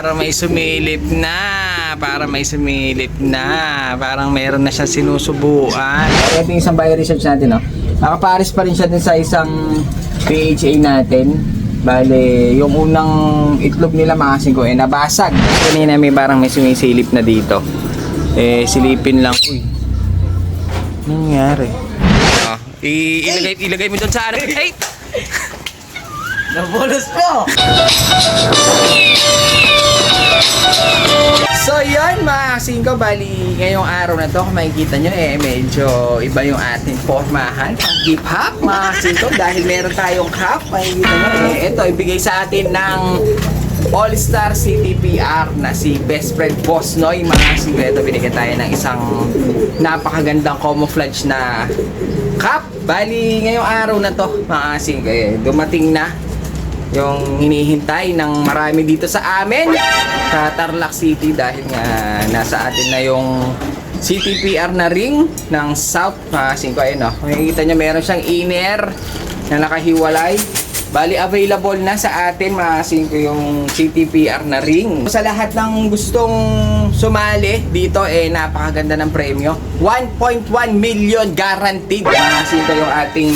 para may sumilip na. Para may sumilip na. Parang meron na siyang sinusubuan. Ito yung isang bio-research natin, no? Nakapares pa rin siya din sa isang PHA natin. Bale, yung unang itlog nila mga ko nabasag. Kanina may parang may sumisilip na dito. Silipin lang. Uy. Nangyari. Ilagay mo doon sa ano. Hey! Nabulos ko! So yun mga kasingko, bali ngayong araw na to kung makikita nyo medyo iba yung ating formahan pang hip hop mga kasingko dahil meron tayong cup, makikita nyo ito ibigay sa atin ng All-Star CTPR na si Best Friend Boss Noy mga kasingko. Ito binigyan tayo ng isang napakagandang camouflage na cup. Bali ngayong araw na to mga kasingko dumating na yung hinihintay ng marami dito sa amin sa Tarlac City dahil nga nasa atin na yung CTPR na ring ng South mga 5 ayun makikita nyo meron siyang inner na nakahiwalay. Bali available na sa atin mga 5 yung CTPR na ring. Sa lahat ng gustong sumali dito napakaganda ng premyo, 1.1 million guaranteed mga 5 yung ating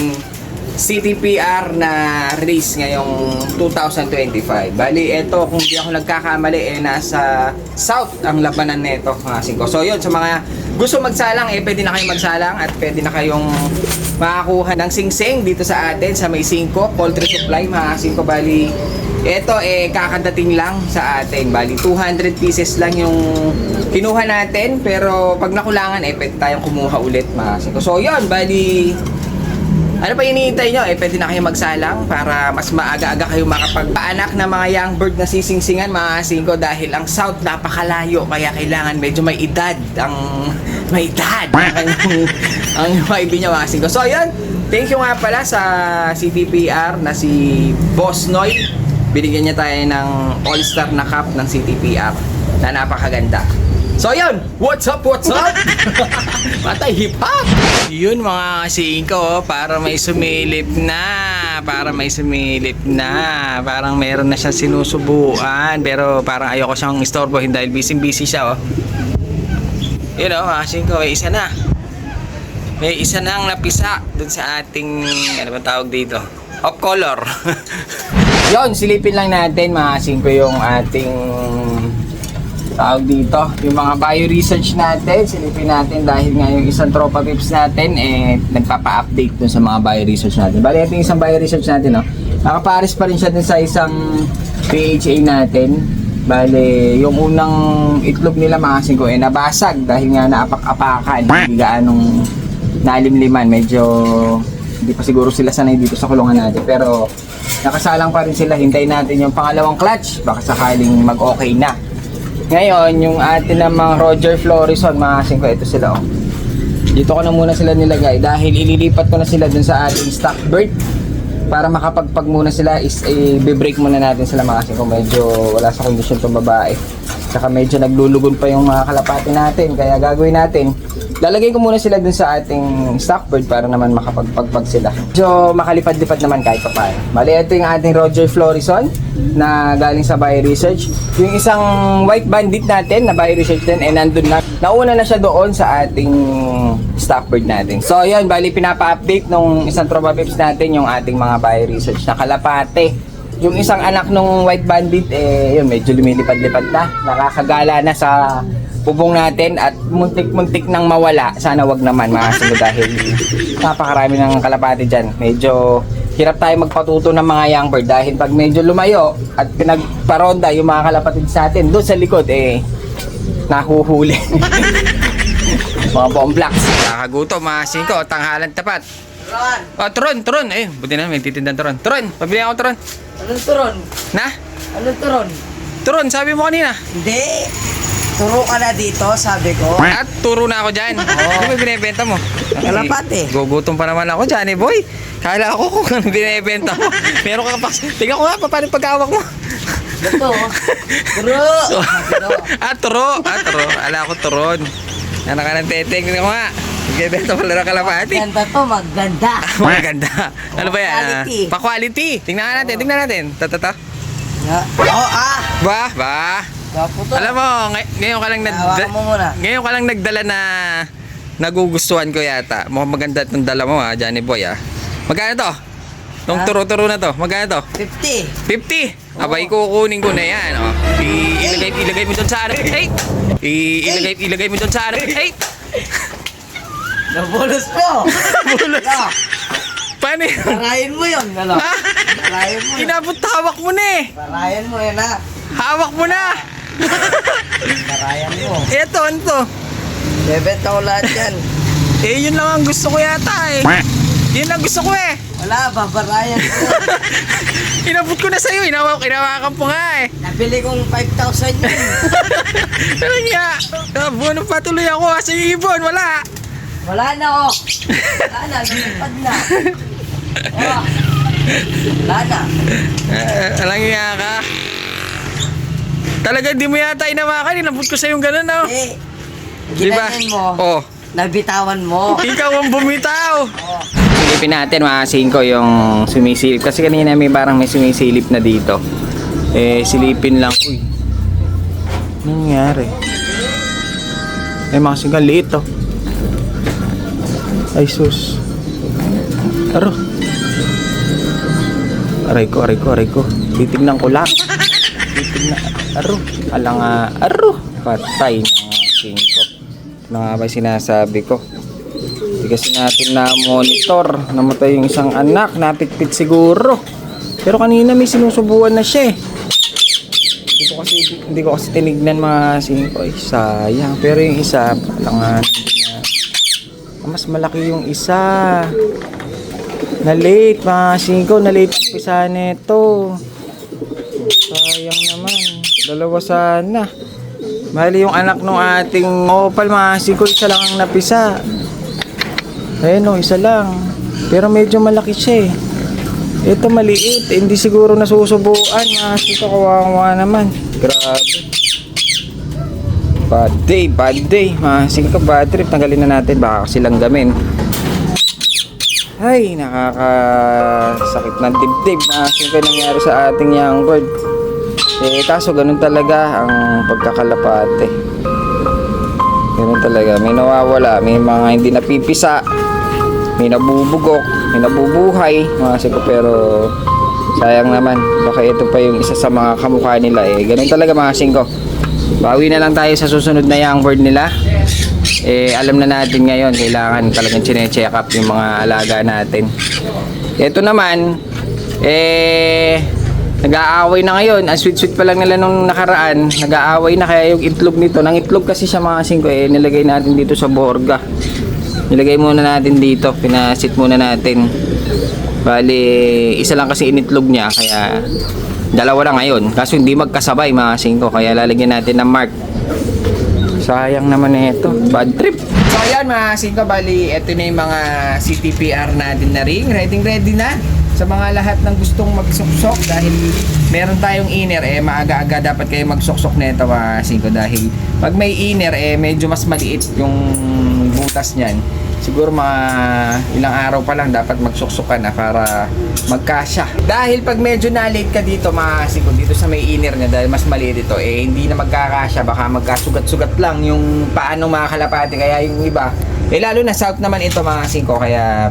CTPR na race ngayong 2025. Bali, eto kung di ako nagkakamali nasa South ang labanan nito mga 5. So yun, sa mga gusto magsalang pwede na kayong magsalang at pwede na kayong makakuha ng sing-sing dito sa atin sa may 5 poultry supply mga 5. Bali, eto kakadating lang sa atin. Bali, 200 pieces lang yung kinuha natin pero pag nakulangan pwede tayong kumuha ulit mga 5. So yun, bali ano pa iniintay nyo? Pwede na kayo magsalang para mas maaga-aga kayo makapagpaanak ng mga young bird na sisingsingan mga 5 dahil ang South napakalayo kaya kailangan medyo may edad ang maibi nyo mga 5. So yun, thank you nga pala sa CTPR na si Boss Noy. Binigyan niya tayo ng all-star na cup ng CTPR na napakaganda. So yun, what's up? Patay hip hop. Yun mga kasingko, para may sumilip na. Parang meron na siyang sinusubuan. Pero parang ayoko siyang istorbohin dahil busy siya Yun mga kasingko, may isa nang napisa dun sa ating, ano ba tawag dito? Off color. Yun, silipin lang natin mga kasingko yung ating tawag dito, yung mga bio-research natin, silipin natin dahil nga yung isang tropa pips natin nagpapa-update dun sa mga bio-research natin. Bali, ito yung isang bio-research natin nakapares pa rin siya dun sa isang PHA natin. Bali, yung unang itlog nila mga 5 nabasag dahil nga naapak-apakan, hindi gaanong nalimliman, medyo hindi pa siguro sila sanay dito sa kulungan natin pero nakasalang pa rin sila. Hintayin natin yung pangalawang clutch, baka sakaling mag-okay na. Ngayon, yung atin namang Roger Florison, mga 5, ito sila Dito ko na muna sila nilagay dahil ililipat ko na sila dun sa ating stock bird. Para makapagpag muna sila is i-break muna natin sila mga 5. Medyo wala sa kondisyon itong babae. Saka medyo naglulugon pa yung mga kalapati natin. Kaya gagawin natin, lalagay ko muna sila dun sa ating stock bird para naman makapagpagpag sila. Medyo makalipad-lipad naman kahit pa paano. Bali, ito yung ating Roger Florison na galing sa bio-research. Yung isang white bandit natin na bio-research din nandun na. Nauna na siya doon sa ating stock bird natin. So yun, bali pinapa-update nung isang tropa pips natin yung ating mga bio-research na kalapate. Yung isang anak nung white bandit yun medyo lumilipad-lipad na. Nakakagala na sa bubong natin at muntik-muntik nang mawala. Sana wag naman mga kasingko dahil napakarami ng kalapate dyan. Medyo hirap tayo magpatuto ng mga young bird dahil pag medyo lumayo at pinagparonda yung mga kalapatid sa atin doon sa likod nahuhuli. Mga bomblocks. Kakagutom mga 5, tanghalan tapat. Turon! Turon. Buti na may titindang turon. Turon, pabili ako turon. Anong turon? Na? Anong turon? Turon, sabi mo kanina. Hindi! Turo ka na dito, sabi ko. At turo na ako dyan. Ano ba binibenta mo? Kalapate. Gugutom pa naman ako dyan boy. Kala ko kung ano binibenta mo. Meron ka pa. Tingnan ko nga paano yung pagkawak mo. Ito. Turo! Turo. Ala ko turon. Ano ka ng teteng ko nga. Nagbebenta pala ng kalapati. Maganda to, maganda. Maganda. Ano ba yan? Quality. Pa-quality. Tingnan natin. Tata. Ba? Gapo to. Alam mo, ngayon ka lang Hawakan mo muna. ngayon ka lang nagdala na nagugustuhan ko yata. Mukhang maganda itong dala mo ha, Johnny Boy ha. Magkano to? Itong Ha? turo-turo na to, magkano to? 50. 50! Abay, kukunin ko na yan. Oh. Ilagay mo doon sa ano. Hey! Ilagay mo doon sa ano. Hey! Nabulos po. Bulos. Ah, Paano yun? Parayan mo yun. Ano? Ha? Parayan mo. Inabot hawak mo na eh. Parayan mo yun ha. Hawak mo na. Parayan mo. Eto, ano to? Bebenta ko lahat yan. Eh, yun lang ang gusto ko yata eh. Yun lang gusto ko eh. Wala, babarayan ko. Inabot ko na sa'yo. Inawakan po nga eh. Nabili kong 5,000 yun. Ano nga? Buwan pa tuloy ako kasi ibon. Wala. Wala na oh. Wala na, lumipad na. Oh. Wala na. Alang nga ka. Talaga di mo yata inawakan. Inabot ko sa'yo yung ganun oh. Eh, Diba? ginanin mo. Oh. Nabitawan mo. Ikaw ang bumitaw. Oh. Silipin natin mga singko yung sumisilip. Kasi kanina may parang may sumisilip na dito. Eh, silipin lang. Uy. Ano nangyari? Ay, mga singko, liit oh. Ay, sus. Aro. Aray ko. Titignan ko lang. Titignan. Aro. Alang aro. Patay mga singko. Ano nga ba sinasabi ko? Hindi kasi natin na-monitor. Namatay yung isang anak. Napitpit siguro. Pero kanina may sinusubuan na siya eh. Hindi ko kasi tinignan mga singko. Ay, sayang. Pero yung isa, palangan. Mas malaki yung isa. Na late mga singko. Na late ang pisa nito. Sayang naman. Dalawa sana. Mali yung anak ng ating opal mga singko. Isa lang ang napisa. Ayun o, isa lang. Pero medyo malaki siya eh. Ito maliit. Hindi siguro nasusubuan. Mga singko, kawawa naman. Grabe. Bad day. Mga singko, bad trip. Tanggalin na natin. Baka kasi langgamin. Ay, nakakasakit ng dibdib. Mga singko, nangyari sa ating young bird. Eh, kaso ganun talaga ang pagkakalapate. Ganun talaga. May nawawala. May mga hindi napipisa. May nabubugok. May nabubuhay. Mga singko, pero sayang naman. Baka ito pa yung isa sa mga kamukha nila. Eh, ganun talaga mga singko. Bawi na lang tayo sa susunod na young bird nila. Eh, alam na natin ngayon. Kailangan talagang chine-check up yung mga alaga natin. Ito naman, nag-aaway na ngayon. Ang sweet-sweet pa lang nila nung nakaraan. Nag-aaway na kaya yung itlog nito. Nang itlog kasi siya mga singko nilagay natin dito sa borga. Nilagay muna natin dito. Pinasit muna natin. Bali, isa lang kasi initlog niya. Kaya dalawa lang ngayon. Kaso hindi magkasabay mga singko. Kaya lalagyan natin ng mark. Sayang naman ito. Bad trip. So ayan mga singko. Bali, ito na yung mga CTPR natin na ring. Ready na. Sa mga lahat ng gustong magsuksok dahil meron tayong inner maaga-aga dapat kayo magsuksok nito mga singko dahil pag may inner medyo mas maliit yung butas niyan. Siguro mga ilang araw pa lang dapat magsuksok ka na para magkasya. Dahil pag medyo na-late ka dito mga singko dito sa may inner niya dahil mas maliit ito hindi na magkakasya, baka magkasugat-sugat lang yung paano mga kalapati kaya yung iba lalo na south naman ito mga singko kaya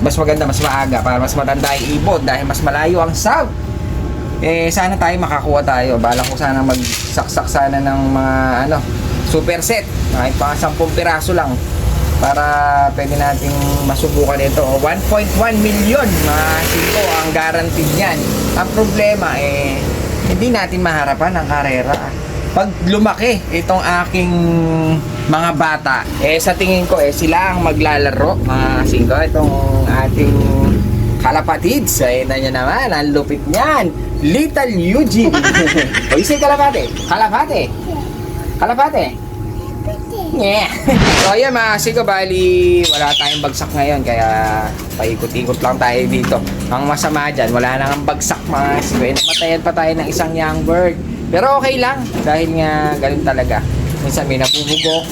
mas maganda, mas maaga para mas matanda yung ibon dahil mas malayo ang south. Sana tayo makakuha tayo. Balak ko sana magsaksak sana ng mga super set. Kahit pang 10 piraso lang para pwede nating masubukan ito. 1.1 million mga singko ang guaranteed niyan. Ang problema hindi natin maharapan ang karera. Pag lumaki itong aking mga bata, sa tingin ko sila ang maglalaro mga singko. Itong ating kalapatids, na niya naman, ang lupit niyan. Little Eugene. O isay kalapate. Yeah. So ayan mga singko, bali wala tayong bagsak ngayon kaya paikot-ikot lang tayo dito. Ang masama dyan, wala nang bagsak mga singko. Namatayan pa tayo ng isang young bird. Pero okay lang dahil nga ganun talaga. Minsan may napubugok,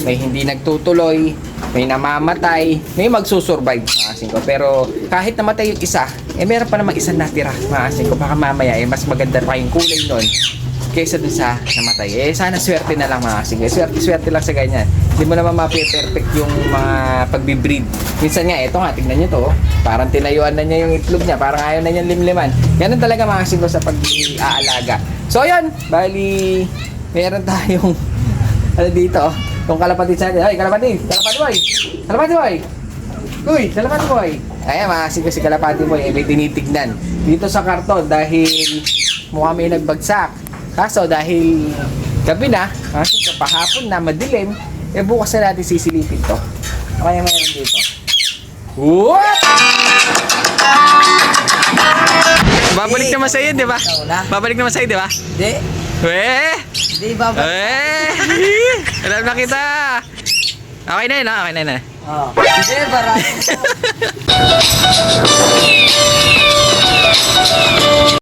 may hindi nagtutuloy. may namamatay, may magsusurvive mga kasing ko. Pero kahit namatay yung isa, meron pa namang isang natira mga kasing ko. Baka mamaya mas maganda pa yung kulay nun kaysa dun sa namatay. Sana swerte na lang mga kasing ko. Swerte lang sa ganyan. Hindi mo naman mapi-perfect yung mga pagbibreed. Minsan nga, eto nga, tignan nyo to. Parang tinayuan na niya yung itlog niya. Parang ayaw na niya limliman. Ganun talaga mga kasing ko sa pag-aalaga. So ayun, bali, meron tayong ano dito, yung kalapati sa atin. Ay, kalapati boy! Kalapati boy! Uy, kalapati boy! Ayan, mga kasing ko si kalapati boy, may tinitignan dito sa karton dahil mukha may nagbagsak. Kaso dahil gabi na, kasi kapahapon na, madilim, bukas na natin sisilipin to. Kaya mayroon dito. What? Babalik naman sa'yo, di ba? Babalik naman sa'yo, di ba? Hindi. Hindi babalik. Alam na kita. Okay na yun, ha? Okay na yun, ha? Hindi, barang.